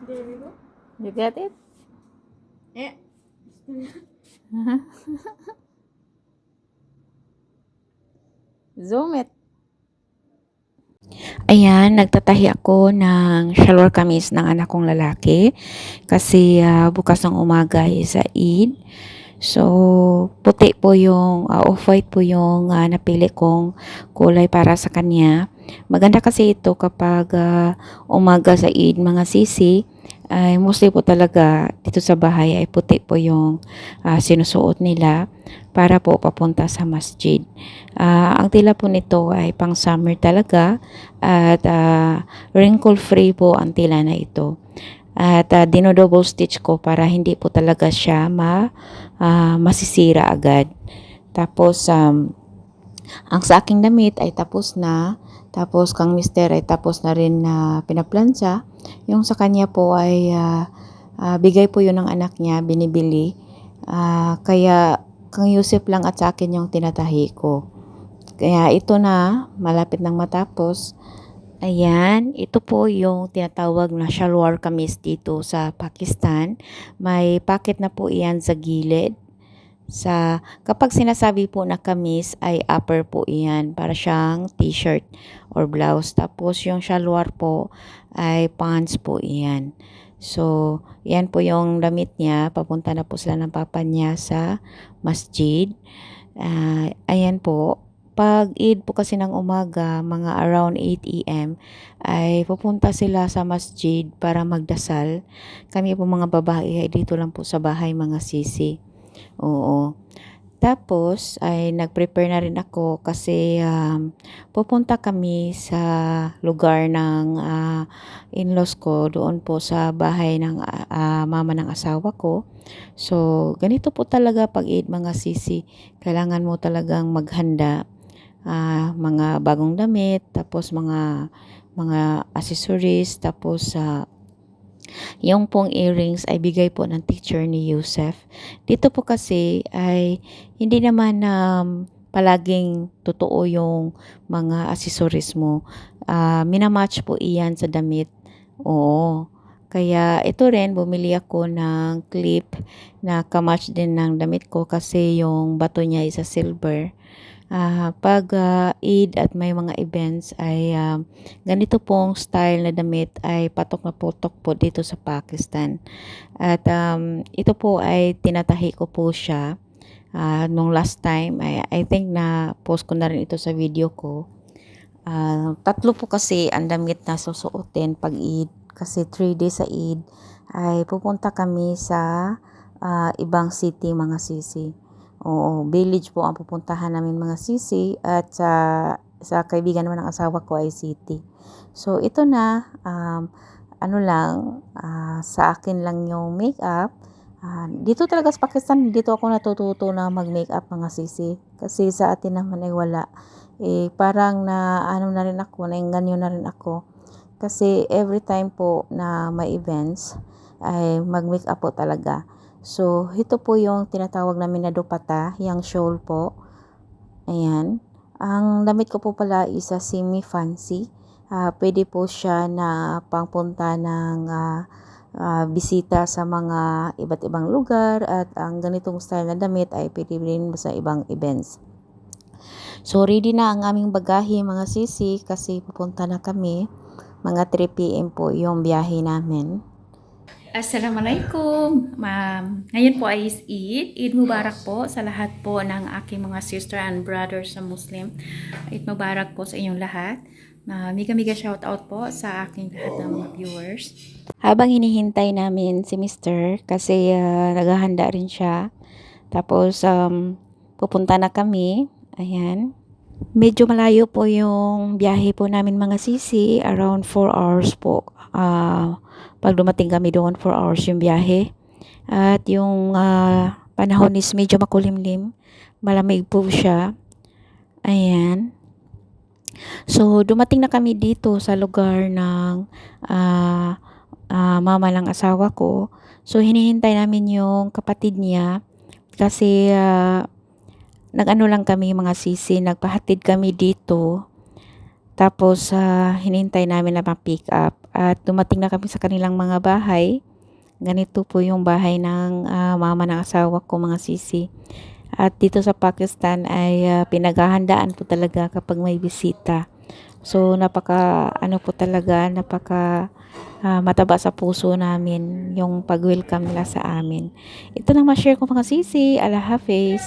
There we go. You get it? Yeah. Zoom it. Ayan, nagtatahi ako ng shalwar kamis ng anak kong lalaki kasi bukas ng umaga is Eid. So, puti po yung, off-white po yung napili kong kulay para sa kanya. Maganda kasi ito kapag umaga sa Eid, mga sisi, ay mostly po talaga dito sa bahay ay puti po yung sinusuot nila para po papunta sa masjid. Ang tila po nito ay pang summer talaga at wrinkle free po ang tila na ito. At dino-double stitch ko para hindi po talaga siya masisira agad. Tapos, ang sa aking damit ay tapos na. Tapos, kang mister ay tapos na rin na pinaplansya. Yung sa kanya po ay bigay po yun ng anak niya, binibili. Kaya, kang Yusef lang at sa akin yung tinatahi ko. Kaya ito na, malapit nang matapos. Ayan, ito po yung tinatawag na shalwar kamis dito sa Pakistan. May pocket na po iyan sa gilid. Kapag sinasabi po na kamis ay upper po iyan, para siyang t-shirt or blouse. Tapos yung shalwar po ay pants po iyan. So, yan po yung damit niya. Papunta na po sila ng papa niya sa masjid. Ayan po. Pag Eid po kasi ng umaga, mga around 8 a.m., ay pupunta sila sa masjid para magdasal. Kami po mga babae ay dito lang po sa bahay, mga sisi. Oo. Tapos ay nag-prepare na rin ako kasi pupunta kami sa lugar ng in-laws ko, doon po sa bahay ng mama ng asawa ko. So, ganito po talaga pag Eid, mga sisi. Kailangan mo talagang maghanda. Mga bagong damit, tapos mga accessories, tapos yung pong earrings ay bigay po ng teacher ni Yusef. Dito po kasi ay hindi naman palaging totoo yung mga accessories mo. Minamatch po iyan sa damit. Oo. Kaya ito rin, bumili ako ng clip na kamatch din ng damit ko kasi yung bato niya is a silver. Pag Eid at may mga events ay ganito pong style na damit ay patok na putok po dito sa Pakistan. At ito po ay tinatahi ko po siya. Nung last time, I think na post ko na rin ito sa video ko. Tatlo po kasi ang damit na susuotin pag Eid. Kasi 3 days sa Eid ay pupunta kami sa ibang city, mga sisi. Oo, village po ang pupuntahan namin, mga sisi, at sa kaibigan naman ng asawa ko ay city. So ito na, ano lang, sa akin lang yung makeup. Dito talaga sa Pakistan, dito ako natututo na mag-makeup, mga sisi. Kasi sa atin naman ay wala. Parang na ano na rin ako, nainganyo na rin ako. Kasi every time po na may events, ay mag-makeup po talaga. So, ito po yung tinatawag namin na dupata, yung shawl po. Ayan. Ang damit ko po pala is a semi-fancy. Pwede po siya na pangpunta ng bisita sa mga iba't ibang lugar, at ang ganitong style na damit ay pwede rin sa ibang events. So, ready na ang aming bagahe, mga sisi, kasi pupunta na kami. Mga 3 p.m. po yung biyahe namin. Assalamualaikum, ma'am. Ngayon po ay Eid. Eid Mubarak po sa lahat po ng aking mga sister and brothers sa Muslim. Eid Mubarak po sa inyong lahat. Mega shoutout po sa aking lahat ng mga viewers. Habang hinihintay namin si Mr. kasi naghahanda rin siya. Tapos pupunta na kami. Ayan. Medyo malayo po yung biyahe po namin, mga sisi. Around 4 hours po. Pag dumating kami doon, 4 hours yung biyahe. At yung panahon is medyo makulimlim. Malamig po siya. Ayan. So, dumating na kami dito sa lugar ng mama ng asawa ko. So, hinihintay namin yung kapatid niya kasi nag-ano lang kami, mga sisi, nagpahatid kami dito. Tapos hinintay namin na ma-pick up at dumating na kami sa kanilang mga bahay. Ganito po yung bahay ng mama ng asawa ko, mga sisi. At dito sa Pakistan ay pinaghahandaan po talaga kapag may bisita. So napaka ano po talaga, napaka mataba sa puso namin yung pag-welcome nila sa amin. Ito na ma-share ko, mga sisi. Allah Hafiz.